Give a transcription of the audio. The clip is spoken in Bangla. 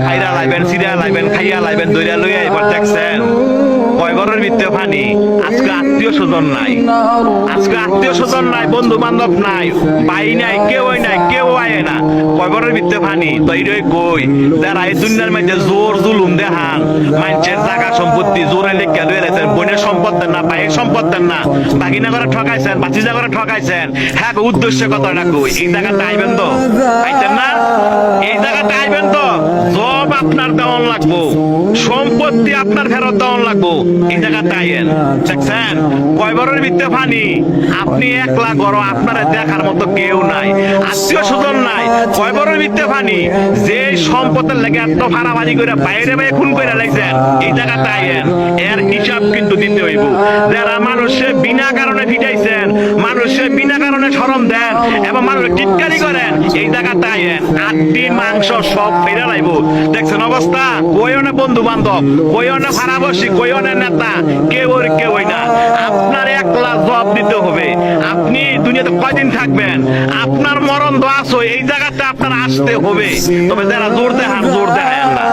খাইরা লাইবেন সিরা লাইবেন খাইয়া লাইবেন দইরা লইয়া এবার দেখছেন কয় ঘরের ভিতরে পানি। আজকে আত্মীয় স্বজন নাই, আজকে আত্মীয় স্বজন নাই, বন্ধু বান্ধব নাই, ভাই নাই, কেউই নাই, কেউ আয় না, কয় ঘরের ভিতরে পানি। তো এইটাই কই যারা এই দুনিয়ার মধ্যে জোর জুলুম দেখান, মানুষের জায়গা সম্পত্তি জোরে লেখা লইয়া রাখছেন, বোনের সম্পদ দেন না, ভাইয়ের সম্পদ দেন না, বাগিনা করে ঠকাইছেন, বাচিজা করে ঠকাইছেন, হ্যাঁ উদ্দেশ্য কথাটা কই এই জায়গাটা আইবেন তো, আইতেন না? এই জায়গাটা আইবেন তো, জব আপনার দেওয়ান লাগবো, সম্পত্তি আপনার ফেরত দেওয়ান লাগবো, এই জায়গাটা আইয়েন। দেখছেন কয় বড়ের ভিতরে পানি, আপনি একলা গড়, আপনার দেখার মতো কেউ নাই, আত্মীয় স্বজন নাই, কয় বড়ের ভিতরে পানি। যে সম্পদের লেগে এত ভাড়াবাড়ি করে বাইরে বাইরে খুন করে লাগছেন, এই জায়গাটা আইয়েন, এর হিসাব কিন্তু দিতে হইব। যারা মানুষে বিনা কারণে ফিটাইছেন, মানুষে বিনা কারণে শরম দেন এবং মানুষ টিটকারি করেন, এই জায়গাটা আইয়েন, আটটি মাংস সব ফেরা লাইব। দেখছেন অবস্থা, কইনে বন্ধু বান্ধব, কইনে ভাড়াবসি, কইনে নেতা, কেউই না। আপনার একলা জবাব দিতে হবে। আপনি দুনিয়াতে কয়দিন থাকবেন, আপনার মরণ দোয়া আছে, এই জায়গাটা আপনার আসতে হবে। তবে যারা জোর দেখান, জোর দেখায় না।